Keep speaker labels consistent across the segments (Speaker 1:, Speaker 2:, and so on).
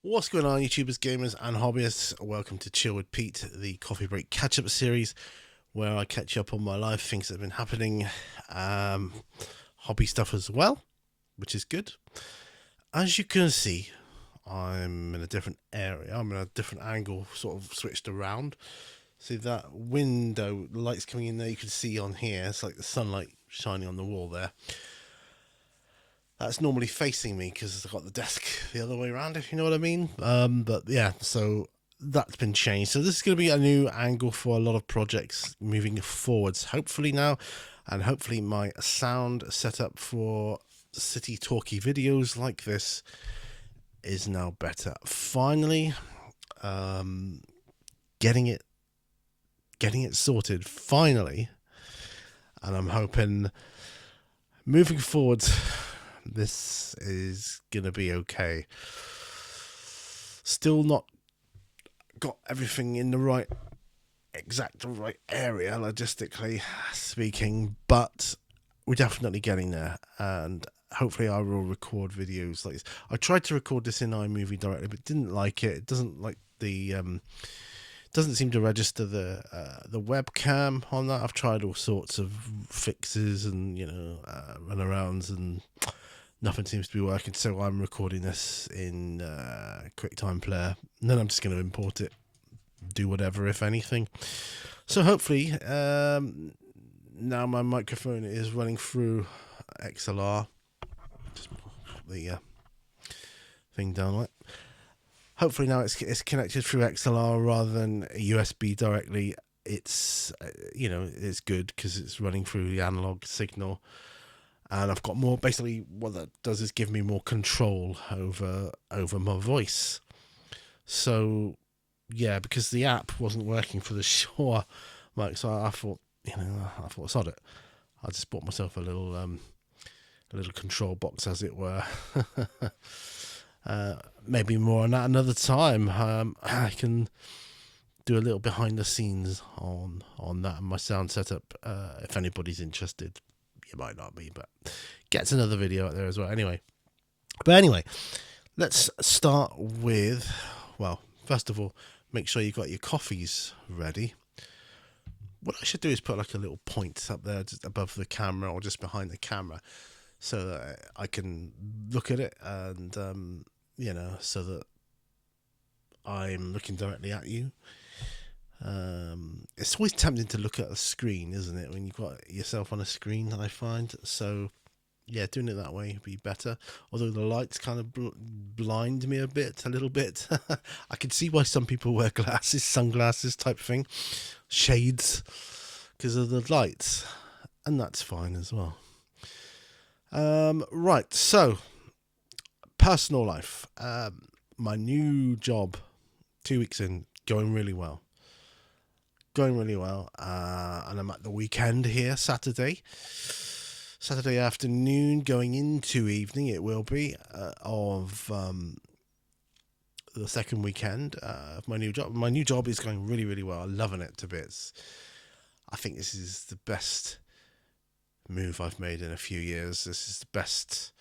Speaker 1: What's going on, YouTubers, gamers, and hobbyists? Welcome to Chill with Pete, the coffee break catch-up series, where I catch up on my life, things that have been happening, hobby stuff as well, which is good. As you can see, I'm in a different area. I'm in a different angle, sort of switched around. See that window, the light's coming in there. You can see on here, it's like the sunlight shining on the wall there. That's normally facing me because I've got the desk the other way around, if you know what I mean. But yeah, so that's been changed. So this is going to be a new angle for a lot of projects moving forwards, hopefully now. And hopefully my sound setup for city talky videos like this is now better. Finally, getting it sorted, finally. And I'm hoping moving forwards, this is gonna be okay. Still not got everything in the right area logistically speaking, but we're definitely getting there, and hopefully I will record videos like this. I tried to record this in iMovie directly but didn't like it. It doesn't like the doesn't seem to register the webcam on that. I've tried all sorts of fixes and runarounds, and nothing seems to be working, so I'm recording this in QuickTime Player, and then I'm just going to import it, do whatever, if anything. So hopefully, now my microphone is running through XLR. Just put the thing down like. Hopefully now it's connected through XLR rather than USB directly. It's it's good because it's running through the analog signal. And I've got more, basically what that does is give me more control over my voice. So, yeah, because the app wasn't working for the Shure mic, so I thought, sod it. I just bought myself a little control box, as it were. Maybe more on that another time. I can do a little behind the scenes on that and my sound setup, if anybody's interested. You might not be, but gets another video out there as well. Anyway, let's start with, well, first of all, make sure you got your coffees ready. What I should do is put like a little point up there just above the camera or just behind the camera, so that I can look at it and so that I'm looking directly at you. It's always tempting to look at a screen, isn't it, when you've got yourself on a screen, I find. So yeah, doing it that way would be better, although the lights kind of blind me a little bit. I can see why some people wear glasses, sunglasses type thing, shades, because of the lights, and that's fine as well. Right, so personal life, my new job, 2 weeks in, going really well, and I'm at the weekend here, Saturday afternoon going into evening, it will be, of the second weekend of my new job. My new job is going really, really well. I'm loving it to bits. I think this is the best move I've made in a few years. This is the best.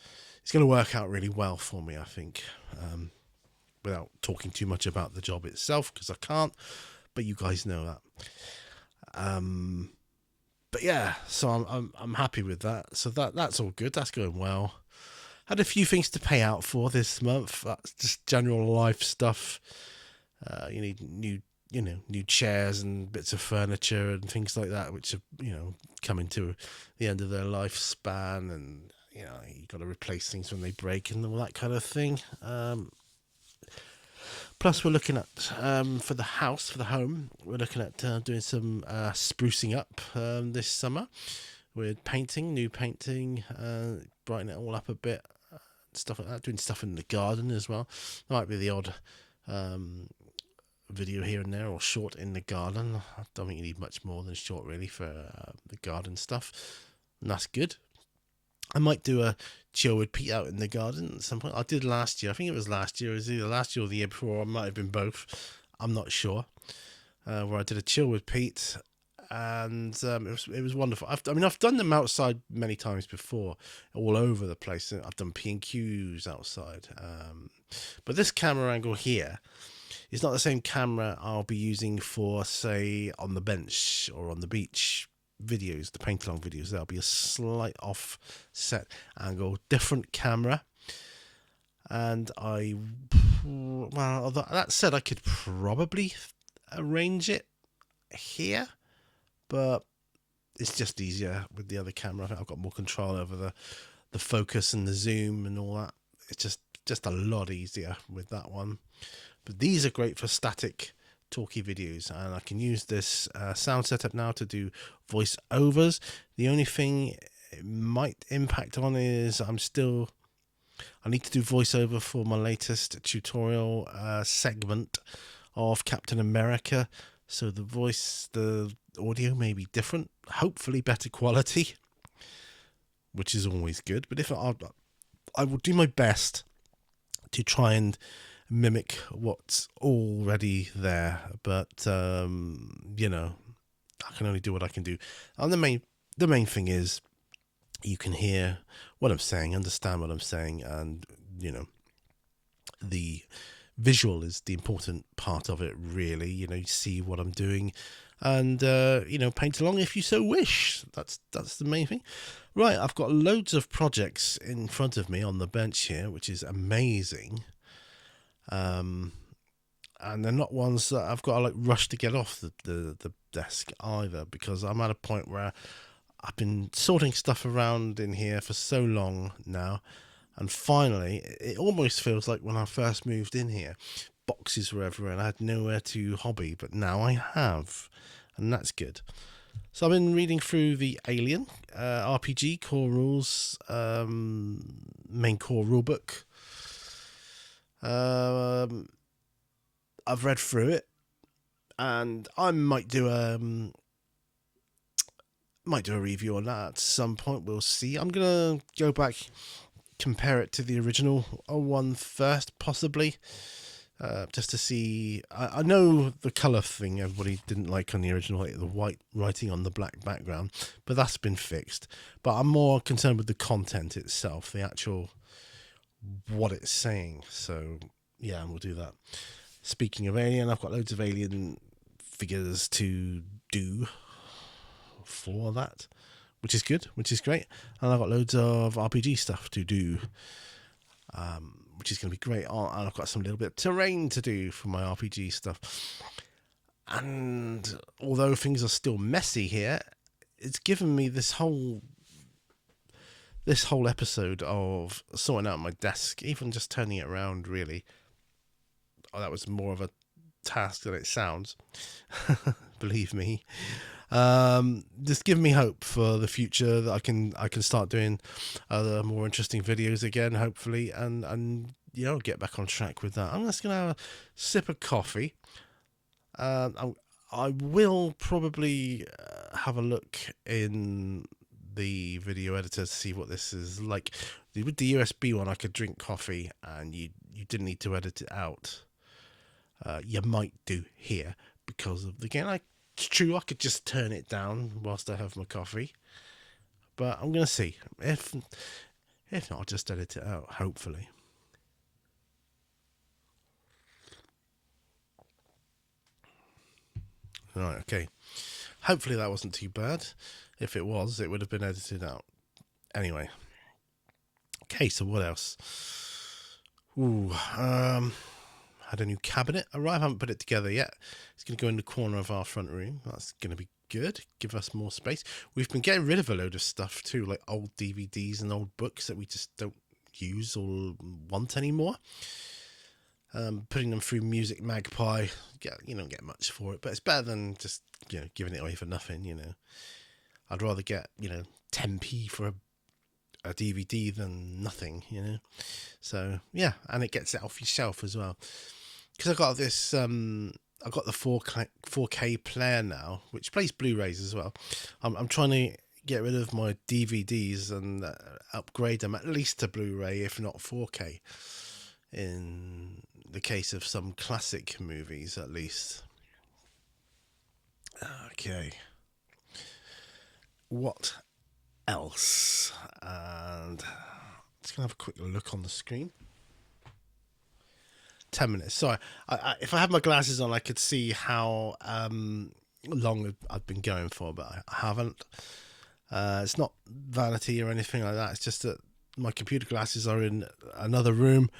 Speaker 1: It's going to work out really well for me, I think, without talking too much about the job itself, because I can't, but you guys know that. But yeah, so I'm happy with that. So that's all good. That's going well. Had a few things to pay out for this month. That's just general life stuff. You need new chairs and bits of furniture and things like that, which are coming to the end of their lifespan, and you got to replace things when they break and all that kind of thing. Plus, we're looking at, for the home, we're looking at doing some sprucing up this summer with new painting, brightening it all up a bit, stuff like that, doing stuff in the garden as well. There might be the odd video here and there, or short in the garden. I don't think you need much more than short, really, for the garden stuff, and that's good. I might do a chill with Pete out in the garden at some point. I did last year. I think it was last year. It was either last year or the year before. It might have been both. I'm not sure. Where I did a chill with Pete, and it was wonderful. I've done them outside many times before, all over the place. I've done P&Qs outside, but this camera angle here is not the same camera I'll be using for, say, on the bench or on the beach videos, the paint along videos. There'll be a slight offset angle, different camera. And well, that said, I could probably arrange it here, but it's just easier with the other camera. I think I've got more control over the focus and the zoom and all that. It's just a lot easier with that one. But these are great for static talky videos, and I can use this sound setup now to do voiceovers. The only thing it might impact on is I need to do voiceover for my latest tutorial segment of Captain America. So the audio may be different, hopefully better quality, which is always good. But if I will do my best to try and mimic what's already there. But I can only do what I can do. And the main thing is, you can hear what I'm saying, understand what I'm saying, and the visual is the important part of it, really. You see what I'm doing, and paint along if you so wish. That's the main thing. Right, I've got loads of projects in front of me on the bench here, which is amazing. And they're not ones that I've got to rush to get off the desk either, because I'm at a point where I've been sorting stuff around in here for so long now, and finally it almost feels like when I first moved in here, boxes were everywhere and I had nowhere to hobby, but now I have, and that's good. So I've been reading through the Alien RPG core rules, main core rulebook. I've read through it, and I might do a review on that at some point. We'll see. I'm gonna go back, compare it to the original one first, possibly, just to see. I know the colour thing everybody didn't like on the original, like the white writing on the black background, but that's been fixed. But I'm more concerned with the content itself, the actual what it's saying. So yeah, we'll do that. Speaking of Alien, I've got loads of Alien figures to do for that, which is good, which is great. And I've got loads of RPG stuff to do, which is going to be great. And I've got some little bit of terrain to do for my RPG stuff. And although things are still messy here, it's given me this whole episode of sorting out my desk, even just turning it around, really. Oh, that was more of a task than it sounds. Believe me. Just give me hope for the future that I can start doing other more interesting videos again, hopefully, and get back on track with that. I'm just gonna have a sip of coffee. I will probably have a look in the video editor to see what this is like. With the USB one, I could drink coffee and you didn't need to edit it out. You might do here because of the game. It's true, I could just turn it down whilst I have my coffee, but I'm gonna see. If not, I'll just edit it out, hopefully. Right, okay. Hopefully that wasn't too bad. If it was, it would have been edited out. Anyway. Okay, so what else? Had a new cabinet arrive. I haven't put it together yet. It's going to go in the corner of our front room. That's going to be good. Give us more space. We've been getting rid of a load of stuff too, like old DVDs and old books that we just don't use or want anymore. Putting them through Music Magpie. Don't get much for it, but it's better than just giving it away for nothing. I'd rather get 10p for a DVD than nothing. So yeah, and it gets it off your shelf as well. Because I got this, I got the 4K player now, which plays Blu-rays as well. I'm trying to get rid of my DVDs and upgrade them at least to Blu-ray, if not 4K. In the case of some classic movies, at least. Okay. what else? And just gonna have a quick look on the screen. 10 minutes. Sorry, if I had my glasses on, I could see how long I've been going for, but I haven't. It's not vanity or anything like that. It's just that my computer glasses are in another room.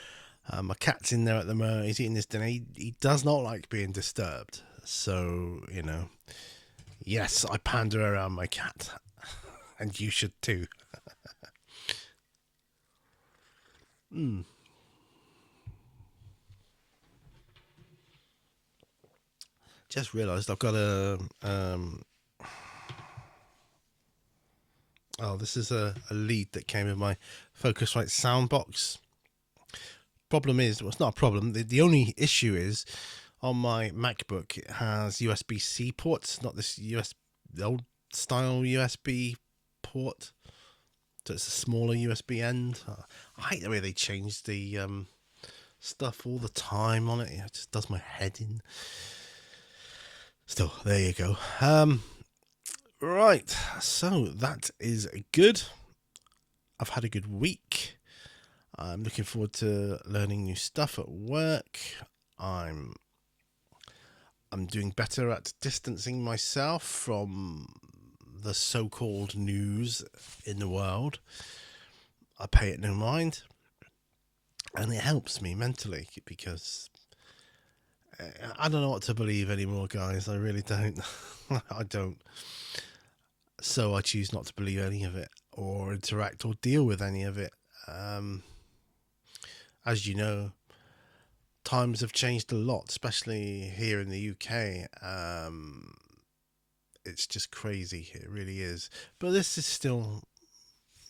Speaker 1: My cat's in there at the moment. He's eating his dinner. He does not like being disturbed. So, yes, I pander around my cat. And you should too. Just realised I've got a... this is a lead that came in my Focusrite sound box. Problem is, well, it's not a problem. The only issue is on my MacBook it has USB-C ports, not this the old style USB port. So it's a smaller USB end. I hate the way they change the stuff all the time on it. It just does my head in. Still, there you go. Right, so that is good. I've had a good week. I'm looking forward to learning new stuff at work. I'm doing better at distancing myself from the so-called news in the world. I pay it no mind, and it helps me mentally because I don't know what to believe anymore, guys. I really don't. I don't. So I choose not to believe any of it or interact or deal with any of it. As you know, times have changed a lot, especially here in the UK. It's just crazy. It really is. But this is still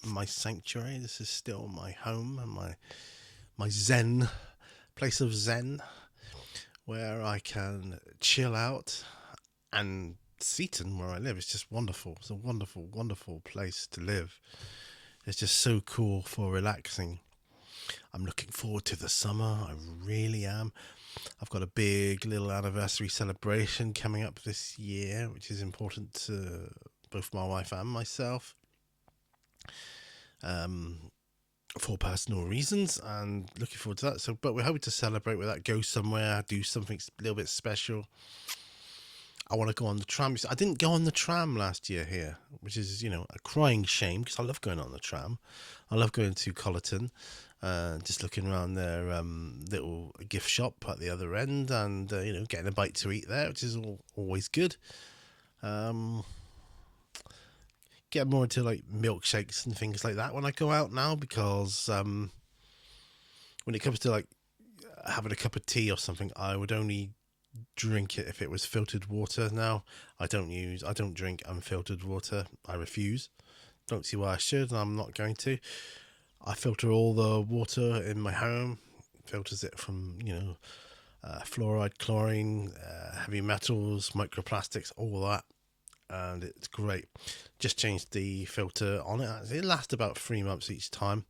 Speaker 1: my sanctuary. This is still my home and my zen, place of zen, where I can chill out. And Seaton, where I live, is just wonderful. It's a wonderful, wonderful place to live. It's just so cool for relaxing. I'm looking forward to the summer. I really am. I've got a big little anniversary celebration coming up this year, which is important to both my wife and myself. For personal reasons, and looking forward to that. So, but we're hoping to celebrate with that, go somewhere, do something a little bit special. I want to go on the tram. I didn't go on the tram last year here, which is, a crying shame because I love going on the tram. I love going to Collerton, just looking around their little gift shop at the other end and, getting a bite to eat there, which is always good. Get more into like milkshakes and things like that when I go out now because when it comes to like having a cup of tea or something, I would only drink it if it was filtered water. Now I don't drink unfiltered water. I refuse. Don't see why I should, and I'm not going to. I filter all the water in my home. Filters it from fluoride, chlorine, heavy metals, microplastics, all that, and it's great. Just changed the filter on it. It lasts about 3 months each time,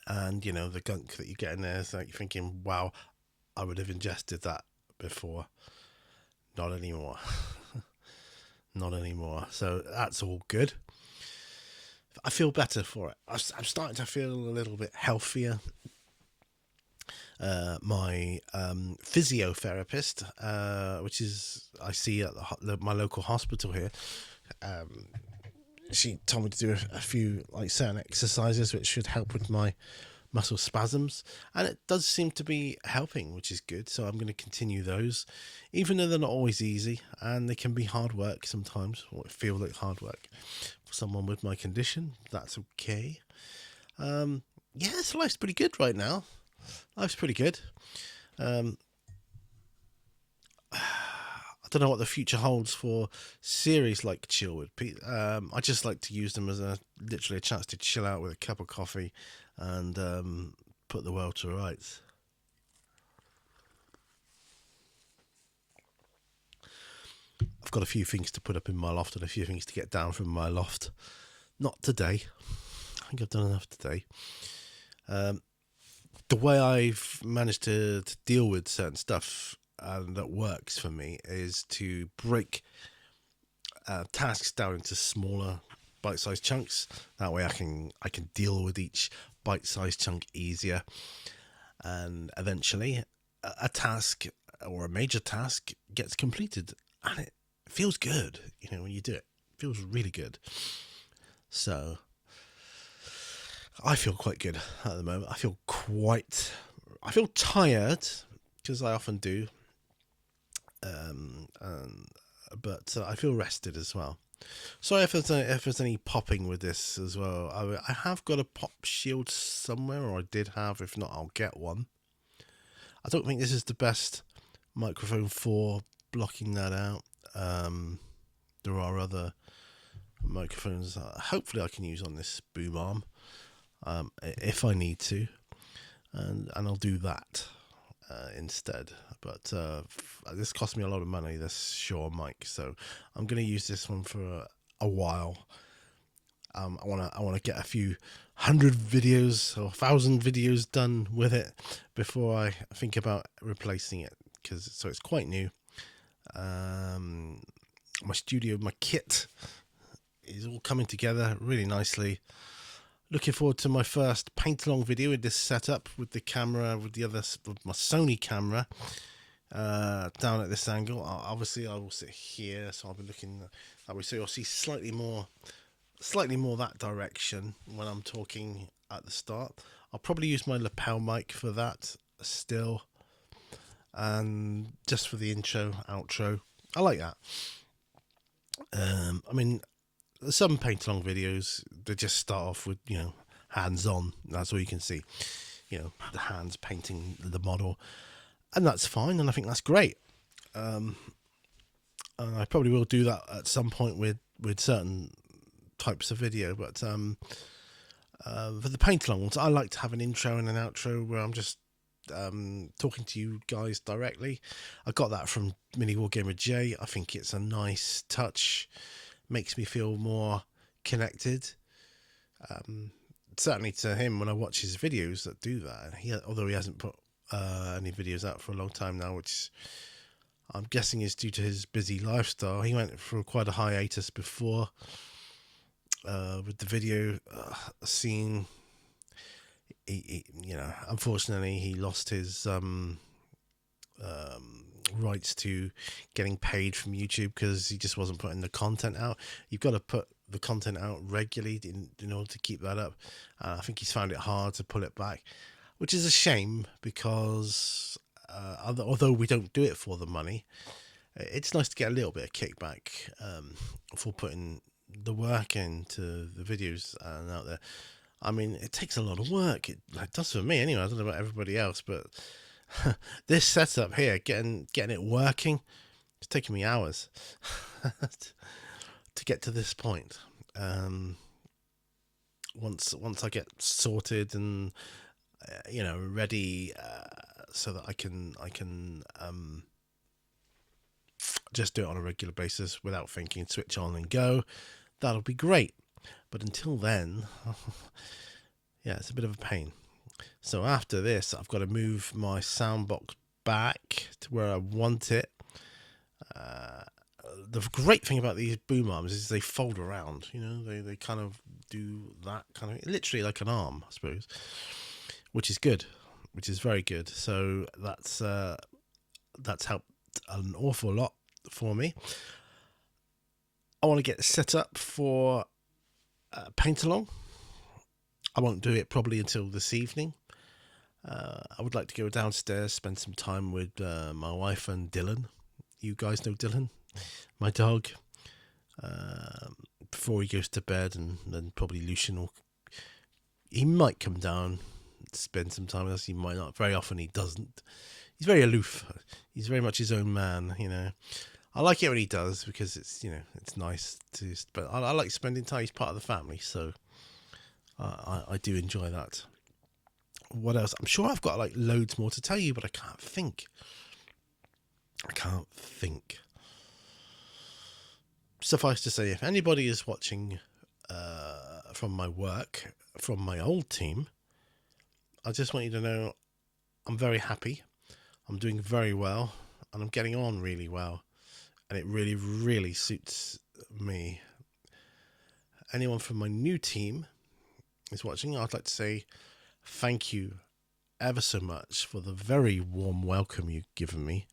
Speaker 1: and the gunk that you get in there is like you're thinking, wow, I would have ingested that before. Not anymore. Not anymore. So that's all good. I feel better for it. I'm starting to feel a little bit healthier. My physiotherapist, which is I see at my local hospital here, she told me to do a few like certain exercises which should help with my muscle spasms, and it does seem to be helping, which is good. So I'm going to continue those, even though they're not always easy and they can be hard work sometimes, or feel like hard work for someone with my condition. That's okay. So life's pretty good right now. Life's pretty good. I don't know what the future holds for series like Chill with Pete. I just like to use them as literally a chance to chill out with a cup of coffee and put the world to rights. I've got a few things to put up in my loft and a few things to get down from my loft. Not today. I think I've done enough today. The way I've managed to deal with certain stuff and that works for me is to break tasks down into smaller bite-sized chunks. That way I can deal with each bite-sized chunk easier, and eventually a task or a major task gets completed, and it feels good. When you do it, it feels really good. So I feel quite good at the moment. I feel tired, because I often do, but I feel rested as well. Sorry if there's any popping with this as well. I have got a pop shield somewhere, or I did have. If not, I'll get one. I don't think this is the best microphone for blocking that out. There are other microphones hopefully I can use on this boom arm, if I need to, and I'll do that instead. But this cost me a lot of money, this Shure mic, so I'm going to use this one for a while. I want to get a few 100 videos or 1,000 videos done with it before I think about replacing it, so it's quite new. My studio, my kit is all coming together really nicely. Looking forward to my first paint along video with this setup, with the camera, with my Sony camera down at this angle. Obviously I will sit here, so I'll be looking that way, so you'll see slightly more that direction when I'm talking at the start. I'll probably use my lapel mic for that still, and just for the intro, outro. I like that. I mean, some paint along videos, they just start off with, hands on. That's all you can see, the hands painting the model, and that's fine, and I think that's great. And I probably will do that at some point with certain types of video, but for the paint along ones, I like to have an intro and an outro where I'm just talking to you guys directly. I got that from Mini Wargamer J. I think it's a nice touch, makes me feel more connected. Certainly to him, when I watch his videos that do that, although he hasn't put any videos out for a long time now, which I'm guessing is due to his busy lifestyle. He went through quite a hiatus before with the video scene. He unfortunately he lost his rights to getting paid from YouTube because he just wasn't putting the content out. You've got to put the content out regularly in order to keep that up. I think he's found it hard to pull it back, which is a shame, because although we don't do it for the money, it's nice to get a little bit of kickback for putting the work into the videos out there. I mean, it takes a lot of work. It does for me anyway. I don't know about everybody else, but this setup here, getting it working, it's taking me hours to get to this point. Once I get sorted and ready, so that I can just do it on a regular basis without thinking, switch on and go, that'll be great. But until then, yeah, it's a bit of a pain. So after this, I've got to move my soundbox back to where I want it. The great thing about these boom arms is they fold around. They kind of do that kind of, literally like an arm, I suppose, which is good, which is very good. So that's helped an awful lot for me. I want to get set up for paint along. I won't do it probably until this evening. I would like to go downstairs, spend some time with my wife and Dylan. You guys know Dylan, my dog. Before he goes to bed, and then probably Lucian he might come down, spend some time with us. He might not. Very often he doesn't. He's very aloof. He's very much his own man. I like it when he does, because it's it's nice to. But I like spending time. He's part of the family, so I do enjoy that. What else? I'm sure I've got like loads more to tell you, but I can't think. Suffice to say, if anybody is watching from my work, from my old team, I just want you to know I'm very happy. I'm doing very well, and I'm getting on really well, and it really, really suits me. Anyone from my new team is watching, I'd like to say thank you ever so much for the very warm welcome you've given me.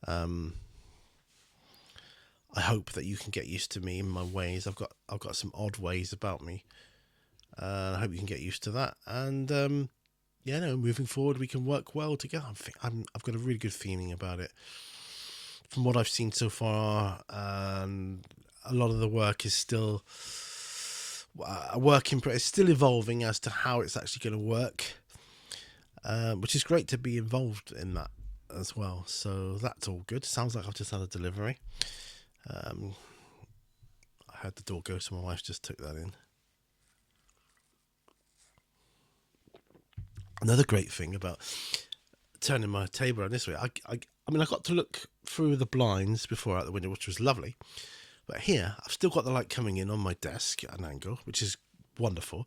Speaker 1: I hope that you can get used to me and my ways. I've got some odd ways about me. I hope you can get used to that. And moving forward, we can work well together. I've got a really good feeling about it. From what I've seen so far, and a lot of the work is still a work in progress. It's still evolving as to how it's actually going to work, which is great to be involved in that as well. So that's all good. Sounds like I've just had a delivery. I heard the door go, so my wife just took that in. Another great thing about turning my table around this way, I got to look through the blinds before out the window, which was lovely. But here, I've still got the light coming in on my desk at an angle, which is wonderful.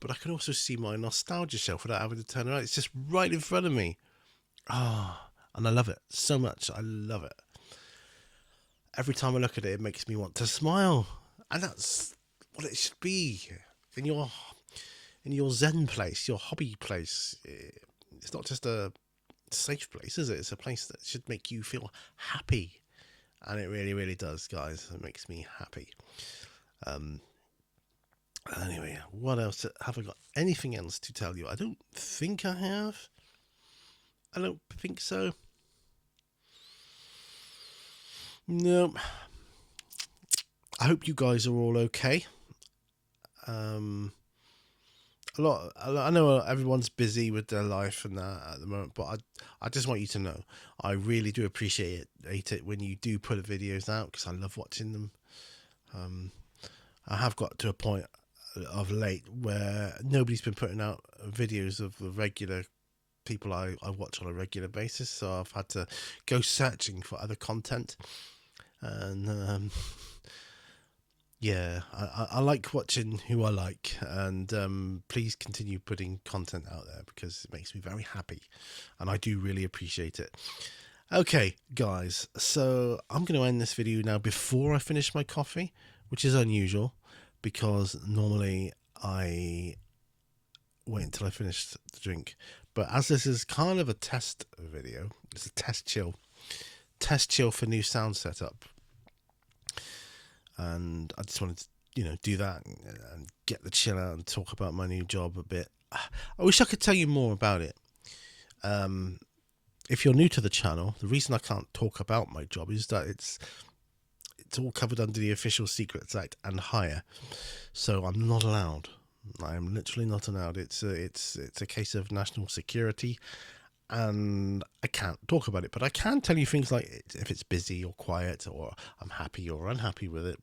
Speaker 1: But I can also see my nostalgia shelf without having to turn around. It's just right in front of me. And I love it so much. I love it. Every time I look at it, it makes me want to smile. And that's what it should be. In your Zen place, your hobby place. It's not just a safe place, is it? It's a place that should make you feel happy. And it really, really does, guys. It makes me happy. Anyway, what else? Have I got anything else to tell you? I don't think I have. I don't think so. No. I hope you guys are all okay. I know everyone's busy with their life and that at the moment, but I just want you to know I really do appreciate it when you do put videos out, because I love watching them. I have got to a point of late where nobody's been putting out videos of the regular people I watch on a regular basis, so I've had to go searching for other content. And I like watching who I like, and please continue putting content out there because it makes me very happy, and I do really appreciate it. Okay, guys, so I'm going to end this video now before I finish my coffee, which is unusual because normally I wait until I finish the drink. But as this is kind of a test video, it's a test chill for new sound setup. And I just wanted to, do that and get the chill out and talk about my new job a bit. I wish I could tell you more about it. If you're new to the channel, the reason I can't talk about my job is that it's all covered under the Official Secrets Act and higher. So I'm not allowed. I am literally not allowed. It's a case of national security, and I can't talk about it, but I can tell you things like if it's busy or quiet, or I'm happy or unhappy with it.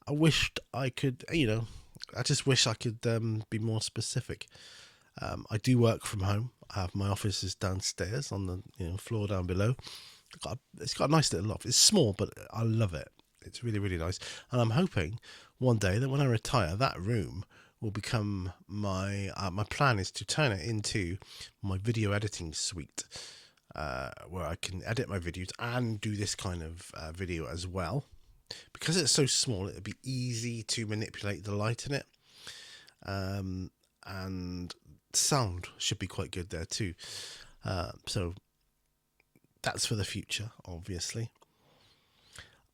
Speaker 1: I wished I could, I just wish I could be more specific. I do work from home. My office is downstairs on the floor down below. It's got a nice little office. It's small, but I love it. It's really, really nice. And I'm hoping one day that when I retire, that room will become my plan is to turn it into my video editing suite, where I can edit my videos and do this kind of video as well. Because it's so small, it'd be easy to manipulate the light in it, and sound should be quite good there too. So that's for the future, obviously.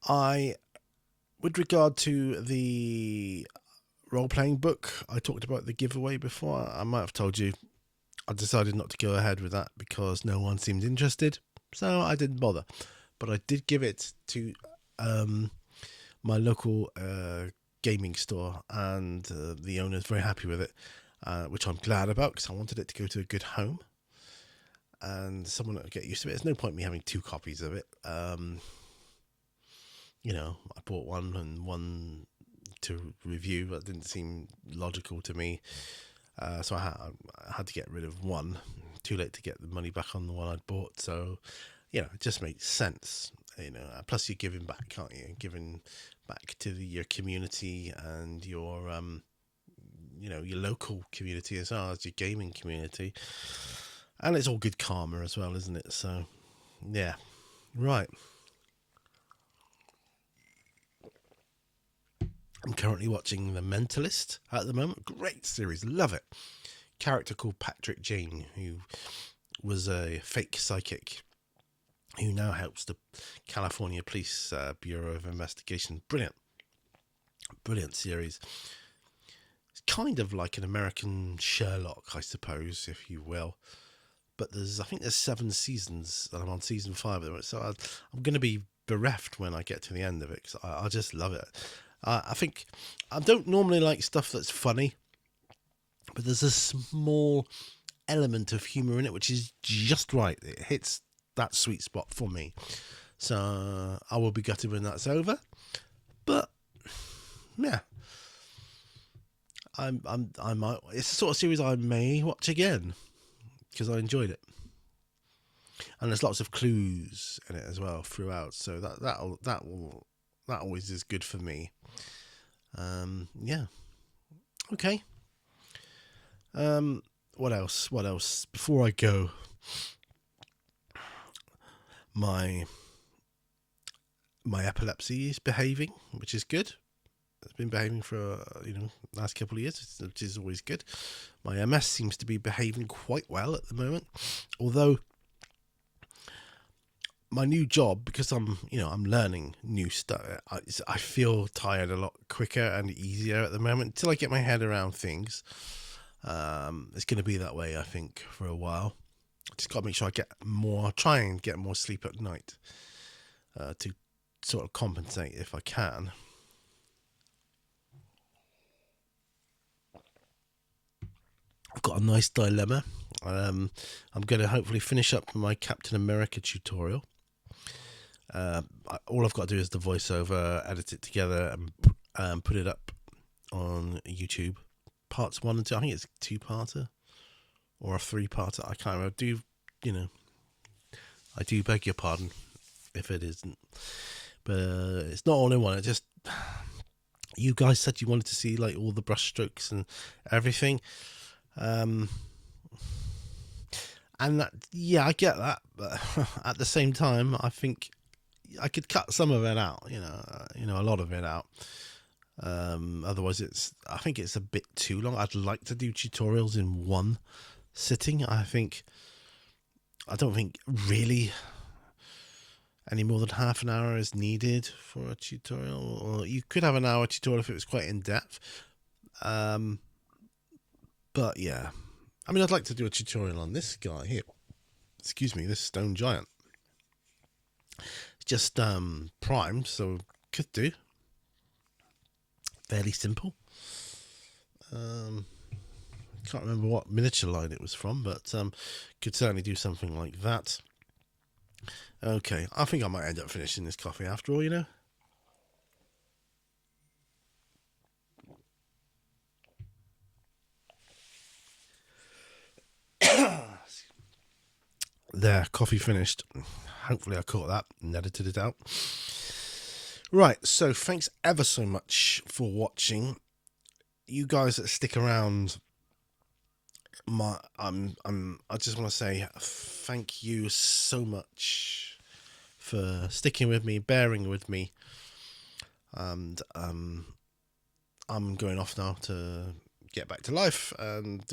Speaker 1: With regard to the role-playing book, I talked about the giveaway before. I might have told you I decided not to go ahead with that because no one seemed interested, so I didn't bother. But I did give it to my local gaming store, and the owner's very happy with it, which I'm glad about because I wanted it to go to a good home and someone that would get used to it. There's no point in me having 2 copies of it. I bought one and one to review. That didn't seem logical to me, so I had to get rid of one. Too late to get the money back on the one I'd bought, so it just makes sense. Plus you're giving back, aren't you? Giving back to your community and your your local community as well as your gaming community, and it's all good karma as well, isn't it? So yeah, right. I'm currently watching The Mentalist at the moment. Great series, love it. Character called Patrick Jane, who was a fake psychic who now helps the California Police Bureau of Investigation. Brilliant series. It's kind of like an American Sherlock, I suppose, if you will. But I think there's 7 seasons, and I'm on season 5 of it. So I'm going to be bereft when I get to the end of it, because I just love it. I think I don't normally like stuff that's funny, but there's a small element of humour in it, which is just right. It hits that sweet spot for me. So I will be gutted when that's over. But yeah, I might. It's the sort of series I may watch again because I enjoyed it, and there's lots of clues in it as well throughout. So that always is good for me. Yeah. Okay. What else? Before I go, my epilepsy is behaving, which is good. It's been behaving for last couple of years, which is always good. My MS seems to be behaving quite well at the moment, although my new job, because I'm learning new stuff, I feel tired a lot quicker and easier at the moment until I get my head around things. It's going to be that way, I think, for a while. Just got to make sure I try and get more sleep at night to sort of compensate if I can. I've got a nice dilemma. I'm going to hopefully finish up my Captain America tutorial. All I've got to do is the voiceover, edit it together, and put it up on YouTube. Parts 1 and 2. I think it's a 2-parter or a 3-parter. I can't remember. I do beg your pardon if it isn't. But it's not all in one. It just, you guys said you wanted to see like all the brush strokes and everything. And that, yeah, I get that, but at the same time, I think I could cut some of it out. A lot of it out. Otherwise, I think it's a bit too long. I'd like to do tutorials in one sitting. I don't think really any more than half an hour is needed for a tutorial. Or you could have an hour tutorial if it was quite in depth. But yeah, I mean, I'd like to do a tutorial on this guy here. Excuse me, this stone giant. It's just primed, so could do. Fairly simple. Can't remember what miniature line it was from, but could certainly do something like that. Okay, I think I might end up finishing this coffee after all, There, coffee finished. Hopefully I caught that and edited it out. Right, so thanks ever so much for watching. You guys that stick around, I just want to say thank you so much for sticking with me, bearing with me, and I'm going off now to get back to life and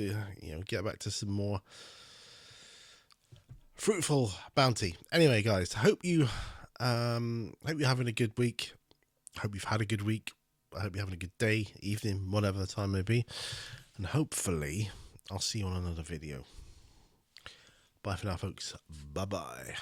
Speaker 1: get back to some more fruitful bounty. Anyway, guys, hope you're having a good week. Hope you've had a good week. I hope you're having a good day, evening, whatever the time may be. And hopefully I'll see you on another video. Bye for now, folks. Bye-bye.